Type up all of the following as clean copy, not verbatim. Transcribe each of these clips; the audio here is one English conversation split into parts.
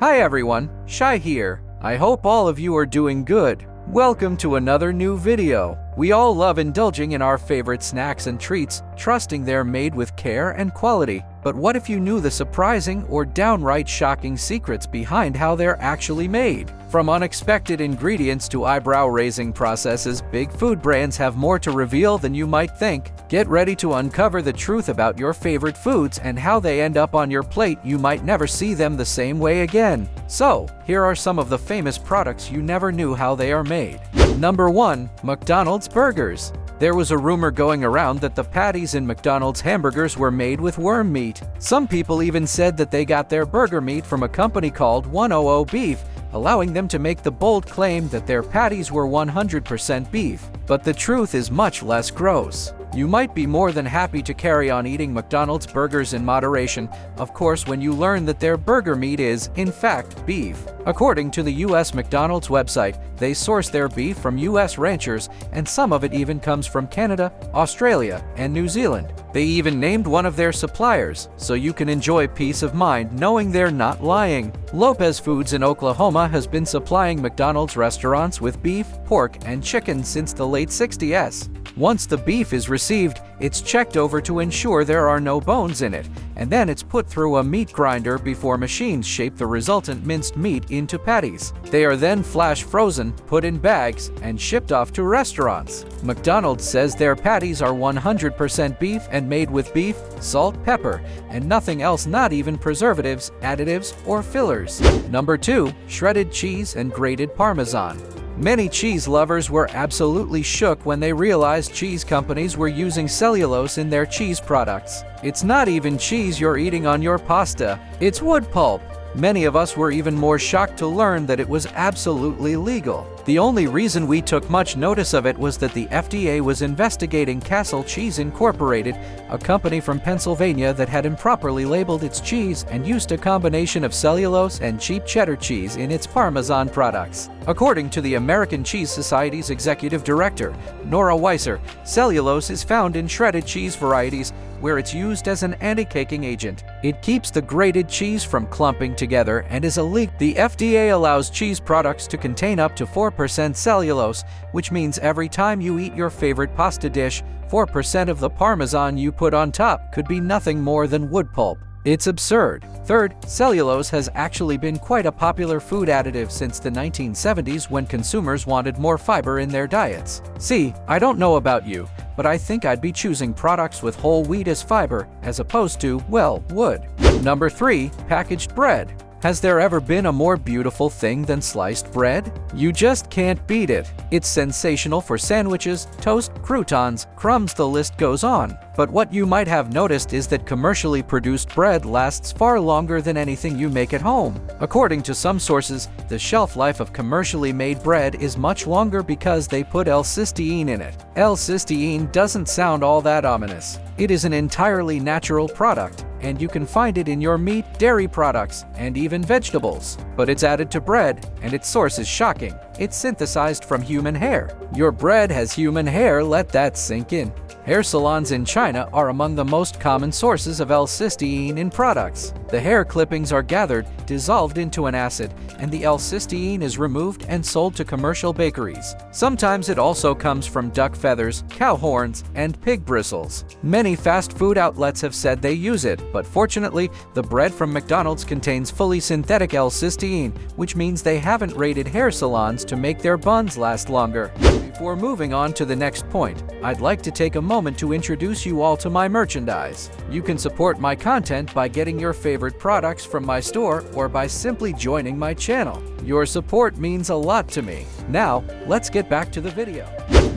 Hi everyone, Shai here. I hope all of you are doing good. Welcome to another new video. We all love indulging in our favorite snacks and treats, trusting they're made with care and quality. But what if you knew the surprising or downright shocking secrets behind how they're actually made? From unexpected ingredients to eyebrow-raising processes, big food brands have more to reveal than you might think. Get ready to uncover the truth about your favorite foods and how they end up on your plate. You might never see them the same way again. So, here are some of the famous products you never knew how they are made. Number 1. McDonald's burgers. There was a rumor going around that the patties in McDonald's hamburgers were made with worm meat. Some people even said that they got their burger meat from a company called 100 Beef, allowing them to make the bold claim that their patties were 100% beef. But the truth is much less gross. You might be more than happy to carry on eating McDonald's burgers in moderation, of course, when you learn that their burger meat is, in fact, beef. According to the US McDonald's website, they source their beef from US ranchers, and some of it even comes from Canada, Australia, and New Zealand. They even named one of their suppliers, so you can enjoy peace of mind knowing they're not lying. Lopez Foods in Oklahoma has been supplying McDonald's restaurants with beef, pork, and chicken since the late 60s. Once the beef is received, it's checked over to ensure there are no bones in it, and then it's put through a meat grinder before machines shape the resultant minced meat into patties. They are then flash frozen, put in bags, and shipped off to restaurants. McDonald's says their patties are 100% beef and made with beef, salt, pepper, and nothing else, not even preservatives, additives, or fillers. Number 2. Shredded cheese and grated Parmesan. Many cheese lovers were absolutely shook when they realized cheese companies were using cellulose in their cheese products. It's not even cheese you're eating on your pasta, it's wood pulp. Many of us were even more shocked to learn that it was absolutely legal. The only reason we took much notice of it was that the FDA was investigating Castle Cheese Incorporated, a company from Pennsylvania that had improperly labeled its cheese and used a combination of cellulose and cheap cheddar cheese in its Parmesan products. According to the American Cheese Society's executive director, Nora Weiser, cellulose is found in shredded cheese varieties where it's used as an anti-caking agent. It keeps the grated cheese from clumping together and is illegal. The FDA allows cheese products to contain up to 4% cellulose, which means every time you eat your favorite pasta dish, 4% of the Parmesan you put on top could be nothing more than wood pulp. It's absurd. Third, cellulose has actually been quite a popular food additive since the 1970s when consumers wanted more fiber in their diets. See, I don't know about you, but I think I'd be choosing products with whole wheat as fiber as opposed to, well, wood. Number 3. Packaged bread. Has there ever been a more beautiful thing than sliced bread? You just can't beat it. It's sensational for sandwiches, toast, croutons, crumbs, the list goes on. But what you might have noticed is that commercially produced bread lasts far longer than anything you make at home. According to some sources, the shelf life of commercially made bread is much longer because they put L-cysteine in it. L-cysteine doesn't sound all that ominous. It is an entirely natural product, and you can find it in your meat, dairy products, and even vegetables. But it's added to bread, and its source is shocking. It's synthesized from human hair. Your bread has human hair, let that sink in. Hair salons in China are among the most common sources of L-cysteine in products. The hair clippings are gathered, dissolved into an acid, and the L-cysteine is removed and sold to commercial bakeries. Sometimes it also comes from duck feathers, cow horns, and pig bristles. Many fast food outlets have said they use it, but fortunately, the bread from McDonald's contains fully synthetic L-cysteine, which means they haven't raided hair salons to make their buns last longer. Before moving on to the next point, I'd like to take a moment to introduce you all to my merchandise. You can support my content by getting your favorite products from my store or by simply joining my channel. Your support means a lot to me. Now, let's get back to the video.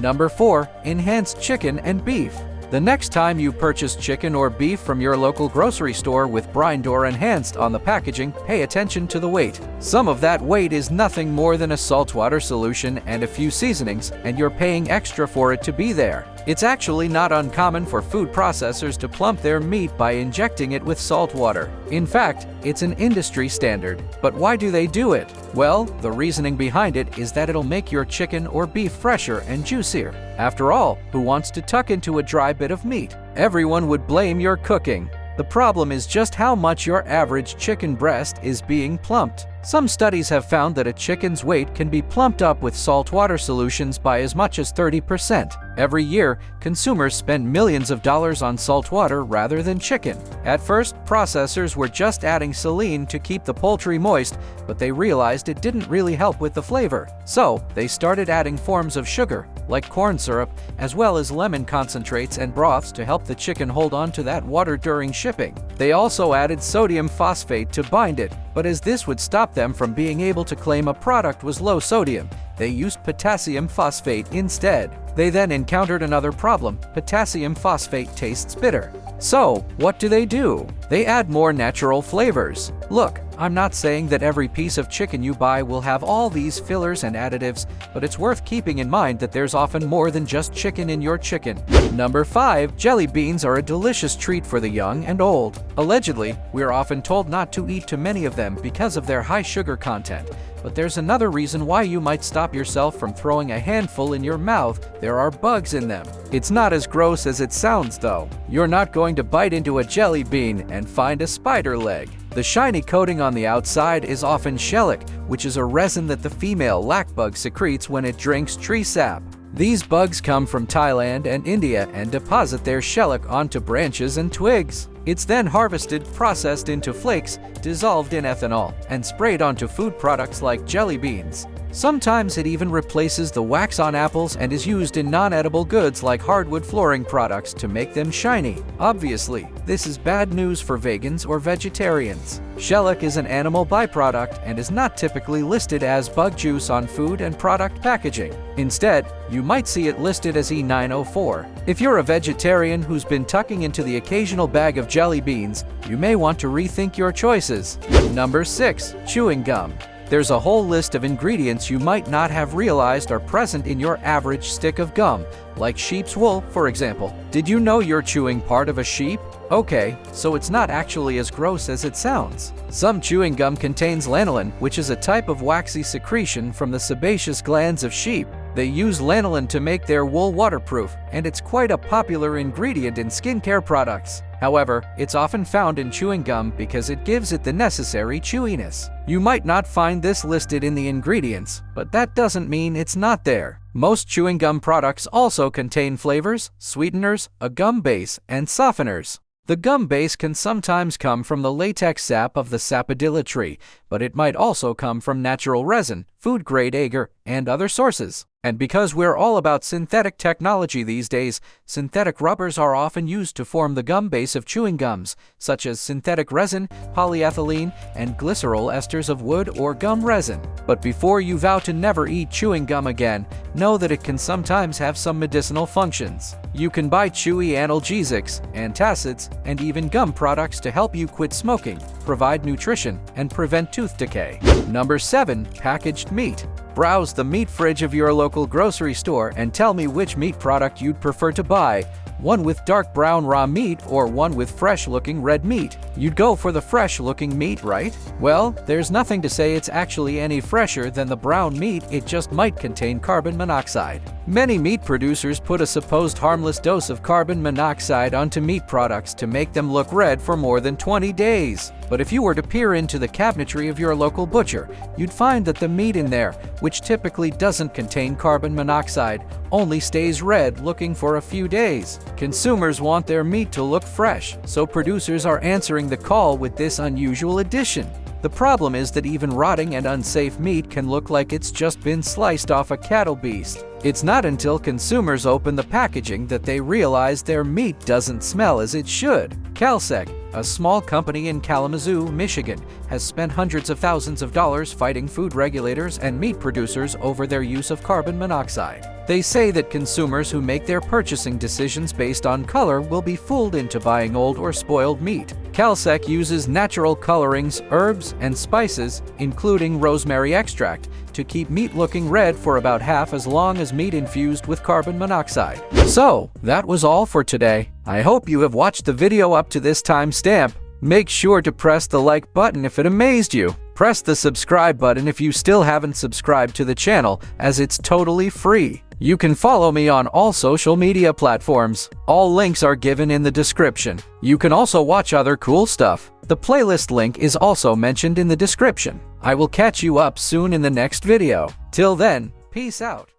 Number 4. Enhanced chicken and beef. The next time you purchase chicken or beef from your local grocery store with brined or enhanced on the packaging, pay attention to the weight. Some of that weight is nothing more than a saltwater solution and a few seasonings, and you're paying extra for it to be there. It's actually not uncommon for food processors to plump their meat by injecting it with salt water. In fact, it's an industry standard. But why do they do it? Well, the reasoning behind it is that it'll make your chicken or beef fresher and juicier. After all, who wants to tuck into a dry bit of meat? Everyone would blame your cooking. The problem is just how much your average chicken breast is being plumped. Some studies have found that a chicken's weight can be plumped up with saltwater solutions by as much as 30%. Every year, consumers spend millions of dollars on salt water rather than chicken. At first, processors were just adding saline to keep the poultry moist, but they realized it didn't really help with the flavor. So, they started adding forms of sugar, like corn syrup, as well as lemon concentrates and broths to help the chicken hold on to that water during shipping. They also added sodium phosphate to bind it, but as this would stop them from being able to claim a product was low sodium, they used potassium phosphate instead. They then encountered another problem: potassium phosphate tastes bitter. So, what do? They add more natural flavors. Look, I'm not saying that every piece of chicken you buy will have all these fillers and additives, but it's worth keeping in mind that there's often more than just chicken in your chicken. Number 5. Jelly beans are a delicious treat for the young and old. Allegedly, we're often told not to eat too many of them because of their high sugar content. But there's another reason why you might stop yourself from throwing a handful in your mouth: there are bugs in them. It's not as gross as it sounds though. You're not going to bite into a jelly bean and find a spider leg. The shiny coating on the outside is often shellac, which is a resin that the female lackbug secretes when it drinks tree sap. These bugs come from Thailand and India and deposit their shellac onto branches and twigs. It's then harvested, processed into flakes, dissolved in ethanol, and sprayed onto food products like jelly beans. Sometimes it even replaces the wax on apples and is used in non-edible goods like hardwood flooring products to make them shiny. Obviously, this is bad news for vegans or vegetarians. Shellac is an animal byproduct and is not typically listed as bug juice on food and product packaging. Instead, you might see it listed as E904. If you're a vegetarian who's been tucking into the occasional bag of jelly beans, you may want to rethink your choices. Number 6. Chewing gum. There's a whole list of ingredients you might not have realized are present in your average stick of gum, like sheep's wool, for example. Did you know you're chewing part of a sheep? Okay, so it's not actually as gross as it sounds. Some chewing gum contains lanolin, which is a type of waxy secretion from the sebaceous glands of sheep. They use lanolin to make their wool waterproof, and it's quite a popular ingredient in skincare products. However, it's often found in chewing gum because it gives it the necessary chewiness. You might not find this listed in the ingredients, but that doesn't mean it's not there. Most chewing gum products also contain flavors, sweeteners, a gum base, and softeners. The gum base can sometimes come from the latex sap of the sapodilla tree, but it might also come from natural resin, food-grade agar, and other sources. And because we're all about synthetic technology these days, synthetic rubbers are often used to form the gum base of chewing gums, such as synthetic resin, polyethylene, and glycerol esters of wood or gum resin. But before you vow to never eat chewing gum again, know that it can sometimes have some medicinal functions. You can buy chewy analgesics, antacids, and even gum products to help you quit smoking, provide nutrition, and prevent tooth decay. Number 7. Packaged meat. Browse the meat fridge of your local grocery store and tell me which meat product you'd prefer to buy. One with dark brown raw meat or one with fresh-looking red meat? You'd go for the fresh-looking meat, right? Well, there's nothing to say it's actually any fresher than the brown meat, it just might contain carbon monoxide. Many meat producers put a supposed harmless dose of carbon monoxide onto meat products to make them look red for more than 20 days. But if you were to peer into the cabinetry of your local butcher, you'd find that the meat in there, which typically doesn't contain carbon monoxide, only stays red looking for a few days. Consumers want their meat to look fresh, so producers are answering the call with this unusual addition. The problem is that even rotting and unsafe meat can look like it's just been sliced off a cattle beast. It's not until consumers open the packaging that they realize their meat doesn't smell as it should. Calsec, a small company in Kalamazoo, Michigan, has spent hundreds of thousands of dollars fighting food regulators and meat producers over their use of carbon monoxide. They say that consumers who make their purchasing decisions based on color will be fooled into buying old or spoiled meat. Calsec uses natural colorings, herbs, and spices, including rosemary extract, to keep meat looking red for about half as long as meat infused with carbon monoxide. So, that was all for today. I hope you have watched the video up to this timestamp. Make sure to press the like button if it amazed you. Press the subscribe button if you still haven't subscribed to the channel, as it's totally free. You can follow me on all social media platforms. All links are given in the description. You can also watch other cool stuff. The playlist link is also mentioned in the description. I will catch you up soon in the next video. Till then, peace out.